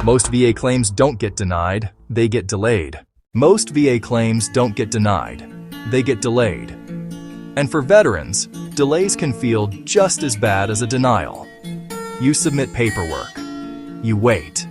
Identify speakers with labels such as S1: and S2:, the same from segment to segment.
S1: Most VA claims don't get denied, they get delayed. Most VA claims don't get denied, they get delayed. And for veterans, delays can feel just as bad as a denial. You submit paperwork. You wait.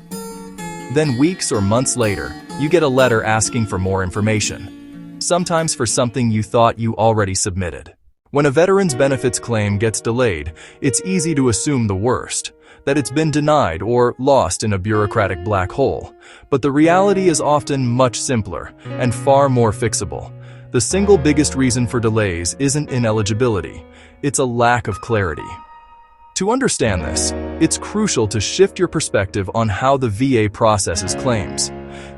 S1: Then weeks or months later, you get a letter asking for more information, sometimes for something you thought you already submitted. When a veteran's benefits claim gets delayed, it's easy to assume the worst, that it's been denied or lost in a bureaucratic black hole. But the reality is often much simpler and far more fixable. The single biggest reason for delays isn't ineligibility, it's a lack of clarity. To understand this, it's crucial to shift your perspective on how the VA processes claims.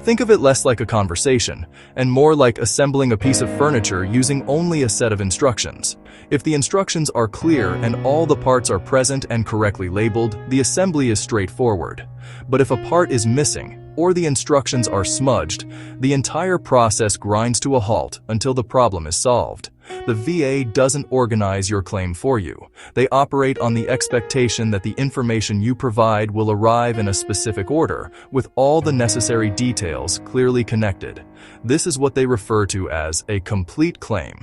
S1: Think of it less like a conversation, and more like assembling a piece of furniture using only a set of instructions. If the instructions are clear and all the parts are present and correctly labeled, the assembly is straightforward. But if a part is missing, or the instructions are smudged, the entire process grinds to a halt until the problem is solved. The VA doesn't organize your claim for you. They operate on the expectation that the information you provide will arrive in a specific order, with all the necessary details clearly connected. This is what they refer to as a complete claim.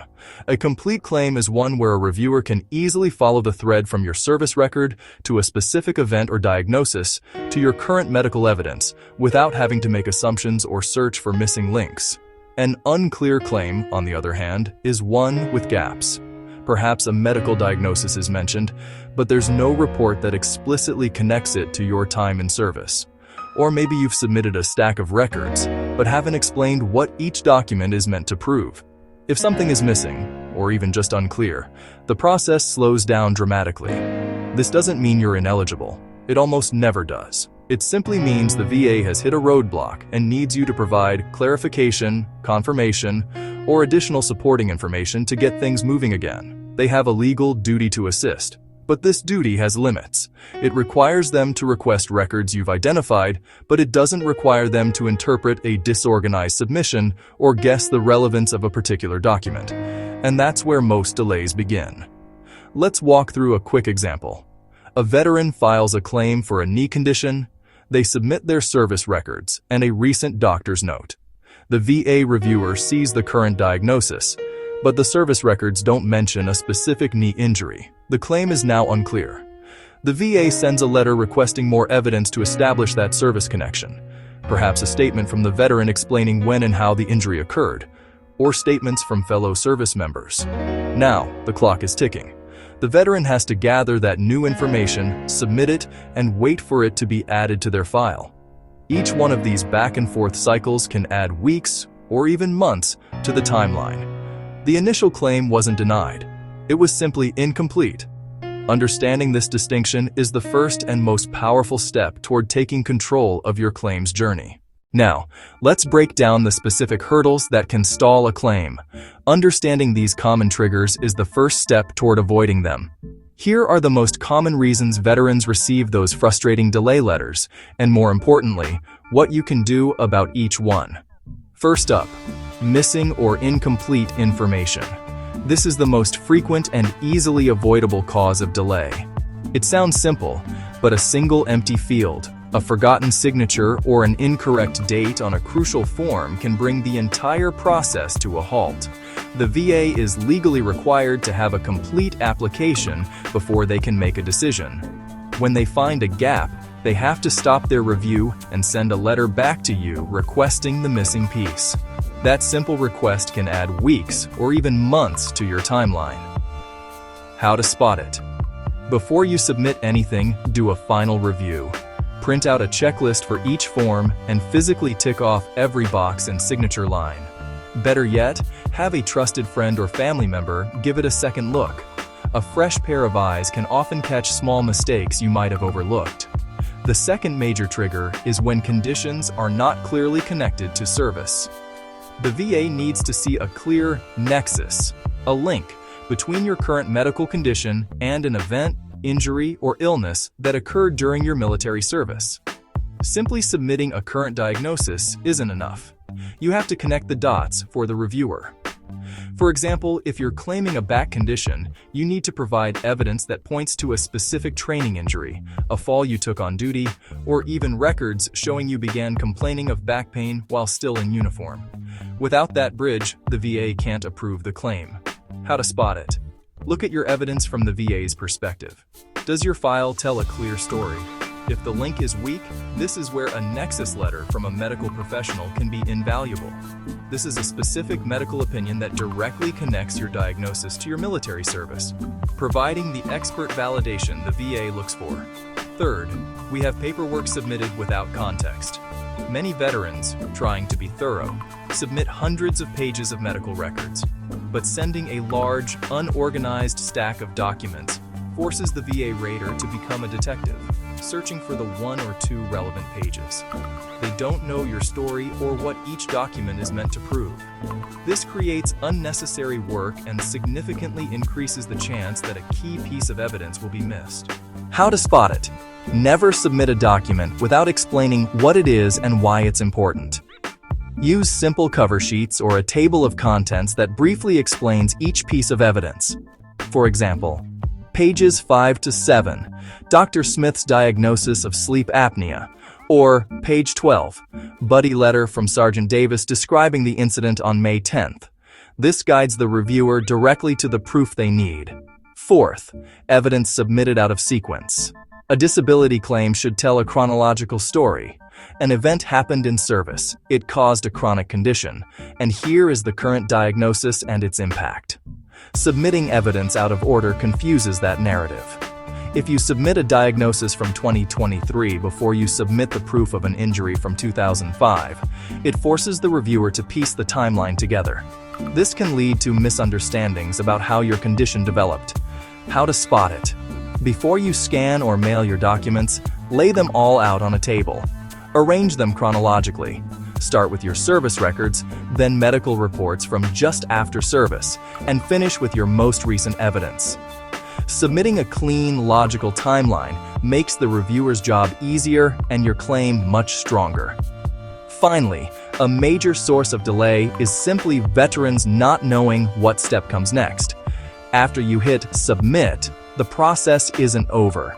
S1: A complete claim is one where a reviewer can easily follow the thread from your service record to a specific event or diagnosis to your current medical evidence without having to make assumptions or search for missing links. An unclear claim, on the other hand, is one with gaps. Perhaps a medical diagnosis is mentioned, but there's no report that explicitly connects it to your time in service. Or maybe you've submitted a stack of records, but haven't explained what each document is meant to prove. If something is missing, or even just unclear, the process slows down dramatically. This doesn't mean you're ineligible. It almost never does. It simply means the VA has hit a roadblock and needs you to provide clarification, confirmation, or additional supporting information to get things moving again. They have a legal duty to assist, but this duty has limits. It requires them to request records you've identified, but it doesn't require them to interpret a disorganized submission or guess the relevance of a particular document. And that's where most delays begin. Let's walk through a quick example. A veteran files a claim for a knee condition. They submit their service records and a recent doctor's note. The VA reviewer sees the current diagnosis, but the service records don't mention a specific knee injury. The claim is now unclear. The VA sends a letter requesting more evidence to establish that service connection, perhaps a statement from the veteran explaining when and how the injury occurred, or statements from fellow service members. Now, the clock is ticking. The veteran has to gather that new information, submit it, and wait for it to be added to their file. Each one of these back-and-forth cycles can add weeks or even months to the timeline. The initial claim wasn't denied. It was simply incomplete. Understanding this distinction is the first and most powerful step toward taking control of your claim's journey. Now, let's break down the specific hurdles that can stall a claim. Understanding these common triggers is the first step toward avoiding them. Here are the most common reasons veterans receive those frustrating delay letters, and more importantly, what you can do about each one. First up, missing or incomplete information. This is the most frequent and easily avoidable cause of delay. It sounds simple, but a single empty field, a forgotten signature, or an incorrect date on a crucial form can bring the entire process to a halt. The VA is legally required to have a complete application before they can make a decision. When they find a gap, they have to stop their review and send a letter back to you requesting the missing piece. That simple request can add weeks or even months to your timeline. How to spot it. Before you submit anything, do a final review. Print out a checklist for each form and physically tick off every box and signature line. Better yet, have a trusted friend or family member give it a second look. A fresh pair of eyes can often catch small mistakes you might have overlooked. The second major trigger is when conditions are not clearly connected to service. The VA needs to see a clear nexus, a link between your current medical condition and an event, injury, or illness that occurred during your military service. Simply submitting a current diagnosis isn't enough. You have to connect the dots for the reviewer. For example, if you're claiming a back condition, you need to provide evidence that points to a specific training injury, a fall you took on duty, or even records showing you began complaining of back pain while still in uniform. Without that bridge, the VA can't approve the claim. How to spot it? Look at your evidence from the VA's perspective. Does your file tell a clear story? If the link is weak, this is where a nexus letter from a medical professional can be invaluable. This is a specific medical opinion that directly connects your diagnosis to your military service, providing the expert validation the VA looks for. Third, we have paperwork submitted without context. Many veterans, trying to be thorough, submit hundreds of pages of medical records, but sending a large, unorganized stack of documents forces the VA rater to become a detective, searching for the one or two relevant pages. They don't know your story or what each document is meant to prove. This creates unnecessary work and significantly increases the chance that a key piece of evidence will be missed. How to spot it? Never submit a document without explaining what it is and why it's important. Use simple cover sheets or a table of contents that briefly explains each piece of evidence. For example, pages 5 to 7, Dr. Smith's diagnosis of sleep apnea, or page 12, buddy letter from Sergeant Davis describing the incident on May 10th. This guides the reviewer directly to the proof they need. Fourth, evidence submitted out of sequence. A disability claim should tell a chronological story. An event happened in service, it caused a chronic condition, and here is the current diagnosis and its impact. Submitting evidence out of order confuses that narrative. If you submit a diagnosis from 2023 before you submit the proof of an injury from 2005, it forces the reviewer to piece the timeline together. This can lead to misunderstandings about how your condition developed. How to spot it? Before you scan or mail your documents, lay them all out on a table. Arrange them chronologically. Start with your service records, then medical reports from just after service, and finish with your most recent evidence. Submitting a clean, logical timeline makes the reviewer's job easier and your claim much stronger. Finally, a major source of delay is simply veterans not knowing what step comes next. After you hit submit, the process isn't over.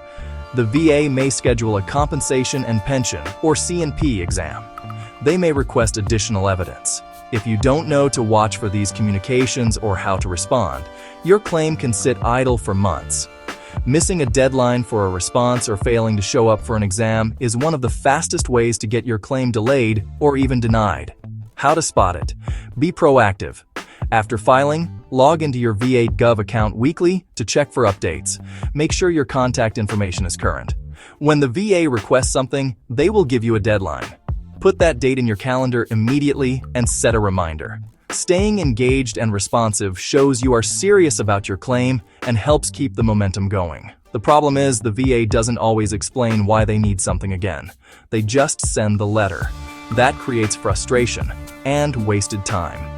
S1: The VA may schedule a compensation and pension or C&P exam. They may request additional evidence. If you don't know to watch for these communications or how to respond, your claim can sit idle for months. Missing a deadline for a response or failing to show up for an exam is one of the fastest ways to get your claim delayed or even denied. How to spot it? Be proactive. After filing, log into your VA Gov account weekly to check for updates. Make sure your contact information is current. When the VA requests something, they will give you a deadline. Put that date in your calendar immediately and set a reminder. Staying engaged and responsive shows you are serious about your claim and helps keep the momentum going. The problem is the VA doesn't always explain why they need something again. They just send the letter. That creates frustration and wasted time.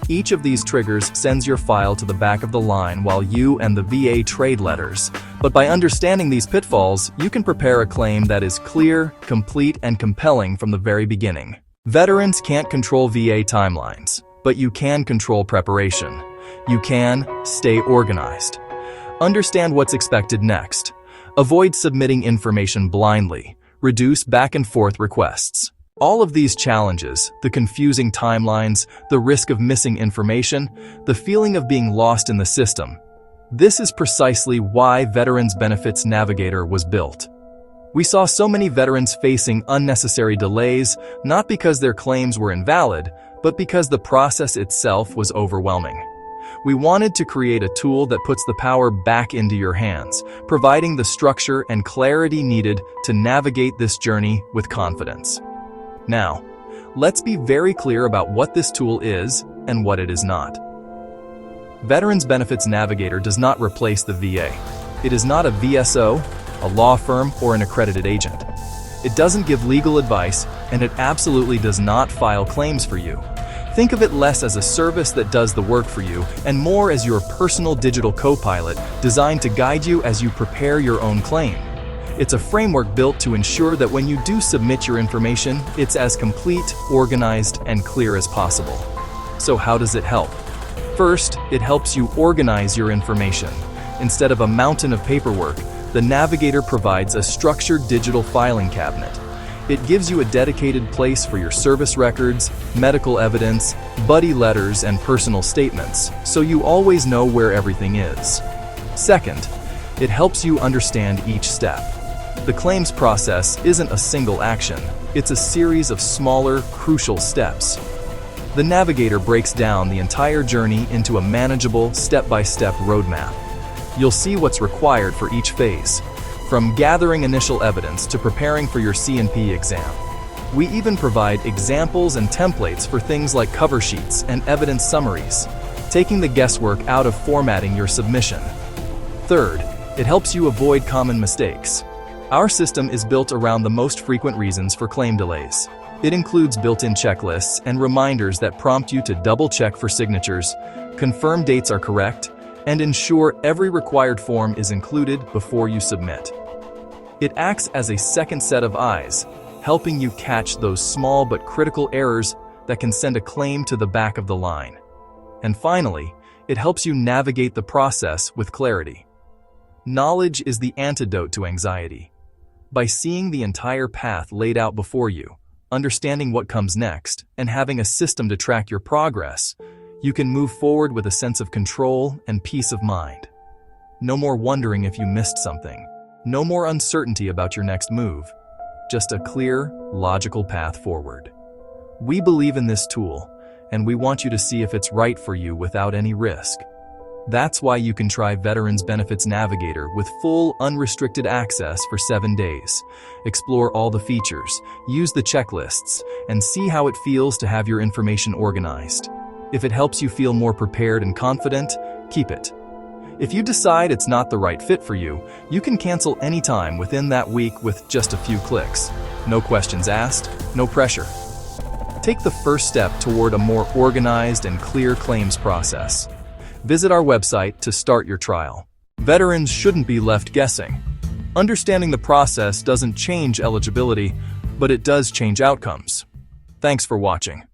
S1: Each of these triggers sends your file to the back of the line while you and the VA trade letters. But by understanding these pitfalls, you can prepare a claim that is clear, complete, and compelling from the very beginning. Veterans can't control VA timelines, but you can control preparation. You can stay organized. Understand what's expected next. Avoid submitting information blindly. Reduce back and forth requests. All of these challenges, the confusing timelines, the risk of missing information, the feeling of being lost in the system, this is precisely why Veterans Benefits Navigator was built. We saw so many veterans facing unnecessary delays, not because their claims were invalid, but because the process itself was overwhelming. We wanted to create a tool that puts the power back into your hands, providing the structure and clarity needed to navigate this journey with confidence. Now, let's be very clear about what this tool is and what it is not. Veterans Benefits Navigator does not replace the VA. It is not a VSO, a law firm, or an accredited agent. It doesn't give legal advice, and it absolutely does not file claims for you. Think of it less as a service that does the work for you and more as your personal digital co-pilot designed to guide you as you prepare your own claim. It's a framework built to ensure that when you do submit your information, it's as complete, organized, and clear as possible. So how does it help? First, it helps you organize your information. Instead of a mountain of paperwork, the Navigator provides a structured digital filing cabinet. It gives you a dedicated place for your service records, medical evidence, buddy letters, and personal statements, so you always know where everything is. Second, it helps you understand each step. The claims process isn't a single action, it's a series of smaller, crucial steps. The Navigator breaks down the entire journey into a manageable, step-by-step roadmap. You'll see what's required for each phase, from gathering initial evidence to preparing for your C&P exam. We even provide examples and templates for things like cover sheets and evidence summaries, taking the guesswork out of formatting your submission. Third, it helps you avoid common mistakes. Our system is built around the most frequent reasons for claim delays. It includes built-in checklists and reminders that prompt you to double-check for signatures, confirm dates are correct, and ensure every required form is included before you submit. It acts as a second set of eyes, helping you catch those small but critical errors that can send a claim to the back of the line. And finally, it helps you navigate the process with clarity. Knowledge is the antidote to anxiety. By seeing the entire path laid out before you, understanding what comes next, and having a system to track your progress, you can move forward with a sense of control and peace of mind. No more wondering if you missed something. No more uncertainty about your next move. Just a clear, logical path forward. We believe in this tool, and we want you to see if it's right for you without any risk. That's why you can try Veterans Benefits Navigator with full, unrestricted access for 7 days. Explore all the features, use the checklists, and see how it feels to have your information organized. If it helps you feel more prepared and confident, keep it. If you decide it's not the right fit for you, you can cancel anytime within that week with just a few clicks. No questions asked, no pressure. Take the first step toward a more organized and clear claims process. Visit our website to start your trial. Veterans shouldn't be left guessing. Understanding the process doesn't change eligibility, but it does change outcomes. Thanks for watching.